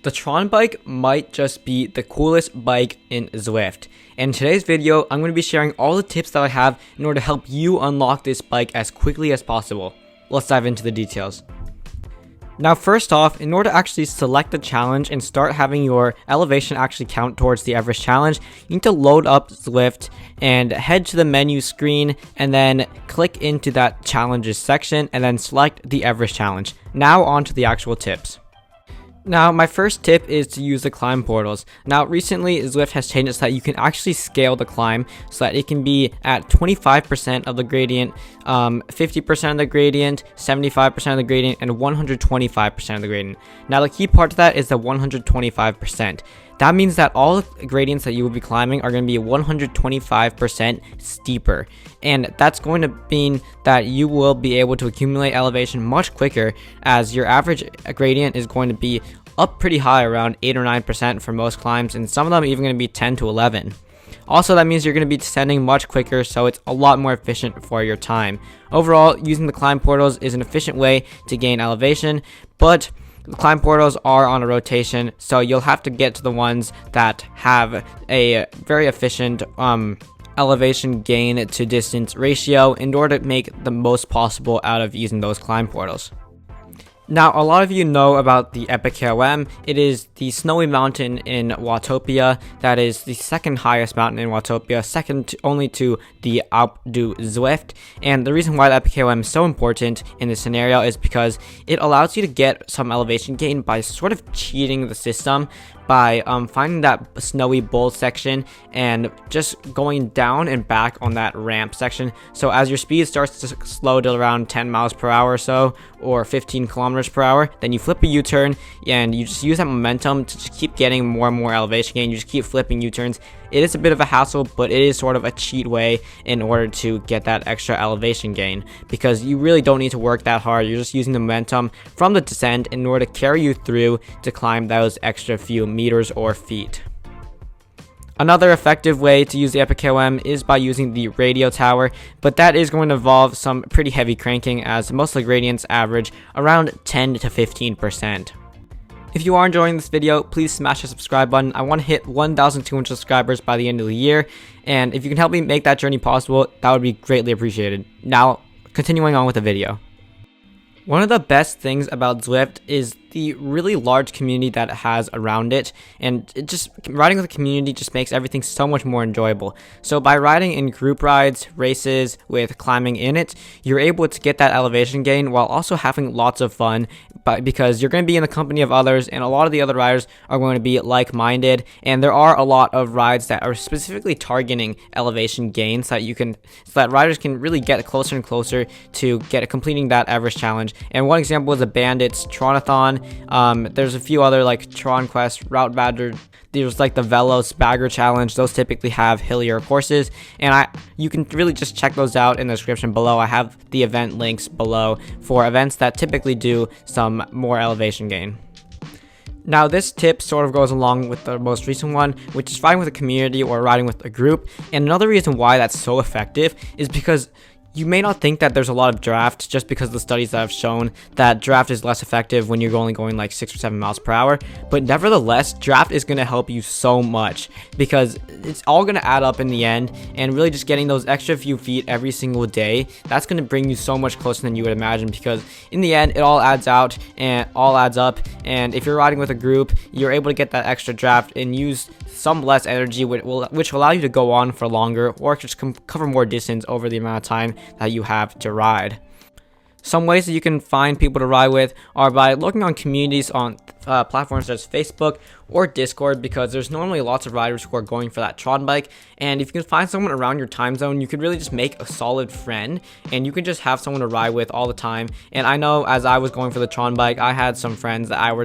The Tron bike might just be the coolest bike in Zwift. And in today's video, I'm going to be sharing all the tips that I have in order to help you unlock this bike as quickly as possible. Let's dive into the details. Now first off, in order to actually select the challenge and start having your elevation actually count towards the Everest challenge, you need to load up Zwift and head to the menu screen and then click into that challenges section and then select the Everest challenge. Now on to the actual tips. Now, my first tip is to use the climb portals. Now, recently, Zwift has changed it so that you can actually scale the climb so that it can be at 25% of the gradient, 50% of the gradient, 75% of the gradient, and 125% of the gradient. Now, the key part to that is the 125%. That means that all the gradients that you will be climbing are going to be 125% steeper. And that's going to mean that you will be able to accumulate elevation much quicker, as your average gradient is going to be up pretty high, around 8 or 9% for most climbs, and some of them even going to be 10 to 11. Also, that means you're going to be descending much quicker, so it's a lot more efficient for your time. Overall, using the climb portals is an efficient way to gain elevation, but the climb portals are on a rotation, so you'll have to get to the ones that have a very efficient elevation gain to distance ratio in order to make the most possible out of using those climb portals. Now, a lot of you know about the EPKM. It is the snowy mountain in Watopia. That is the second highest mountain in Watopia, second only to the Alpe du Zwift. And the reason why the EPKM is so important in this scenario is because it allows you to get some elevation gain by sort of cheating the system by finding that snowy bowl section and just going down and back on that ramp section. So as your speed starts to slow to around 10 miles per hour or so, or 15 kilometers per hour, then you flip a U-turn and you just use that momentum to just keep getting more and more elevation gain. You just keep flipping U-turns. It is a bit of a hassle, but it is sort of a cheat way in order to get that extra elevation gain, because you really don't need to work that hard. You're just using the momentum from the descent in order to carry you through to climb those extra few meters or feet. Another effective way to use the EPKM is by using the radio tower, but that is going to involve some pretty heavy cranking, as most of the gradients average around 10 to 15%. If you are enjoying this video, please smash the subscribe button. I want to hit 1,200 subscribers by the end of the year, and if you can help me make that journey possible, that would be greatly appreciated. Now, continuing on with the video. One of the best things about Zwift is the really large community that it has around it, and riding with the community just makes everything so much more enjoyable. So by riding in group rides, races with climbing in it, you're able to get that elevation gain while also having lots of fun, because you're going to be in the company of others, and a lot of the other riders are going to be like-minded, and there are a lot of rides that are specifically targeting elevation gains so that riders can really get closer and closer to completing that Everest challenge. And one example is the BanditZ Tronathon. There's a few other like Tron Quest, Route Badger. There's like the Velos Bagger Challenge. Those typically have hillier courses, and you can really just check those out in the description below. I have the event links below for events that typically do some more elevation gain. Now, this tip sort of goes along with the most recent one, which is riding with a community or riding with a group. And another reason why that's so effective is because you may not think that there's a lot of draft, just because the studies that have shown that draft is less effective when you're only going like 6 or 7 miles per hour. But nevertheless, draft is going to help you so much, because it's all going to add up in the end, and really just getting those extra few feet every single day, that's going to bring you so much closer than you would imagine, because in the end, it all adds out and all adds up. And if you're riding with a group, you're able to get that extra draft and use some less energy, which will allow you to go on for longer, or just cover more distance over the amount of time that you have to ride. Some ways that you can find people to ride with are by looking on communities on platforms such as Facebook or Discord, because there's normally lots of riders who are going for that Tron bike, and if you can find someone around your time zone, you could really just make a solid friend, and you can just have someone to ride with all the time. And I know, as I was going for the Tron bike, I had some friends that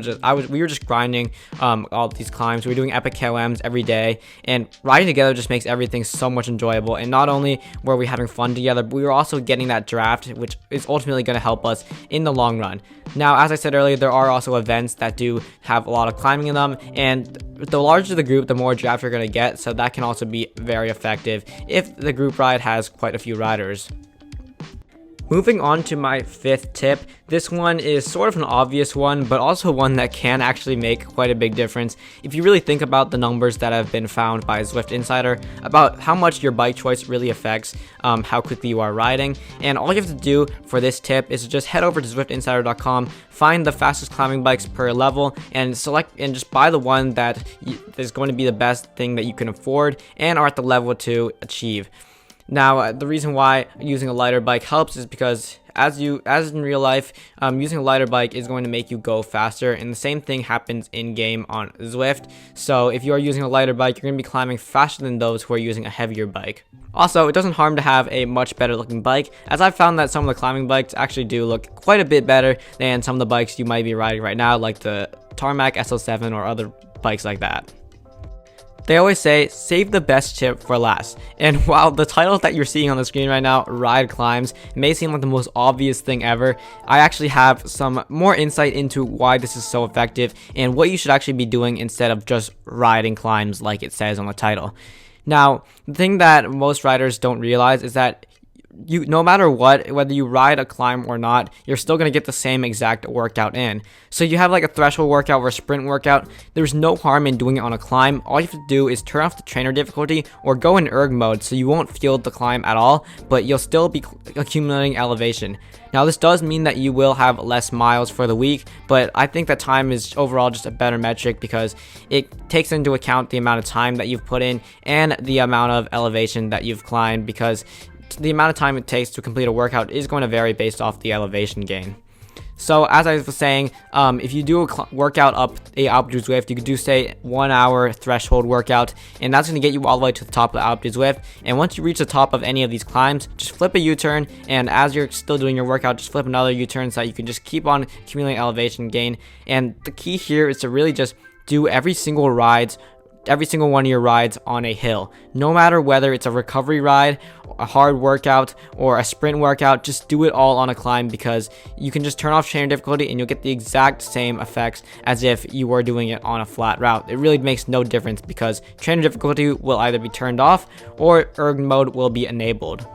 we were just grinding all these climbs. We were doing EPKMs every day, and riding together just makes everything so much enjoyable. And not only were we having fun together, but we were also getting that draft, which is ultimately going to help us in the long run. Now, as I said earlier, there are also events that do have a lot of climbing in them, and the larger the group, the more draft you're going to get, so that can also be very effective if the group ride has quite a few riders. Moving on to my 5th tip, this one is sort of an obvious one, but also one that can actually make quite a big difference if you really think about the numbers that have been found by Zwift Insider about how much your bike choice really affects how quickly you are riding. And all you have to do for this tip is to just head over to zwiftinsider.com, find the fastest climbing bikes per level, and select and just buy the one that is going to be the best thing that you can afford and are at the level to achieve. Now, the reason why using a lighter bike helps is because as in real life, using a lighter bike is going to make you go faster, and the same thing happens in game on Zwift. So if you are using a lighter bike, you're going to be climbing faster than those who are using a heavier bike. Also, it doesn't harm to have a much better looking bike, as I've found that some of the climbing bikes actually do look quite a bit better than some of the bikes you might be riding right now, like the Tarmac SL7 or other bikes like that. They always say, save the best tip for last. And while the title that you're seeing on the screen right now, Ride Climbs, may seem like the most obvious thing ever, I actually have some more insight into why this is so effective and what you should actually be doing instead of just riding climbs like it says on the title. Now, the thing that most riders don't realize is that no matter what, whether you ride a climb or not, you're still going to get the same exact workout in. So you have like a threshold workout or a sprint workout. There's no harm in doing it on a climb. All you have to do is turn off the trainer difficulty or go in erg mode, so you won't feel the climb at all, but you'll still be accumulating elevation. Now, this does mean that you will have less miles for the week, but I think that time is overall just a better metric because it takes into account the amount of time that you've put in and the amount of elevation that you've climbed, because the amount of time it takes to complete a workout is going to vary based off the elevation gain. So as I was saying, if you do a workout up Zwift, you could do say 1 hour threshold workout, and that's going to get you all the way to the top of the Zwift. And once you reach the top of any of these climbs, just flip a U-turn, and as you're still doing your workout, just flip another U-turn so that you can just keep on accumulating elevation gain. And the key here is to really just do every single one of your rides on a hill. No matter whether it's a recovery ride, a hard workout, or a sprint workout, just do it all on a climb, because you can just turn off trainer difficulty and you'll get the exact same effects as if you were doing it on a flat route. It really makes no difference because trainer difficulty will either be turned off or erg mode will be enabled.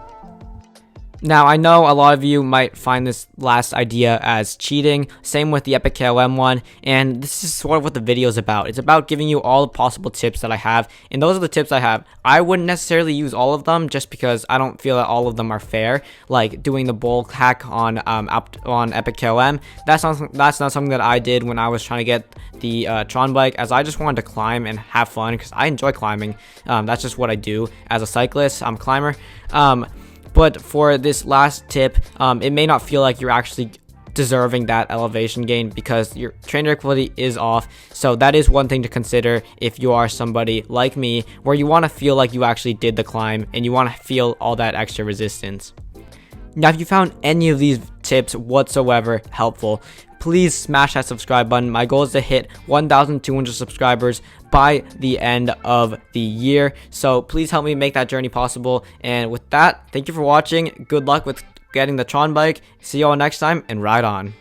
Now, I know a lot of you might find this last idea as cheating, same with the EPKM one, and this is sort of what the video is about. It's about giving you all the possible tips that I have, and those are the tips I have. I wouldn't necessarily use all of them just because I don't feel that all of them are fair, like doing the bulk hack on EPKM. That's not something that I did when I was trying to get the Tron bike, as I just wanted to climb and have fun because I enjoy climbing. That's just what I do as a cyclist. I'm a climber. But for this last tip, it may not feel like you're actually deserving that elevation gain because your trainer difficulty is off. So that is one thing to consider if you are somebody like me, where you want to feel like you actually did the climb and you want to feel all that extra resistance. Now, if you found any of these tips whatsoever helpful, please smash that subscribe button. My goal is to hit 1,200 subscribers by the end of the year. So please help me make that journey possible. And with that, thank you for watching. Good luck with getting the Tron bike. See you all next time, and ride on.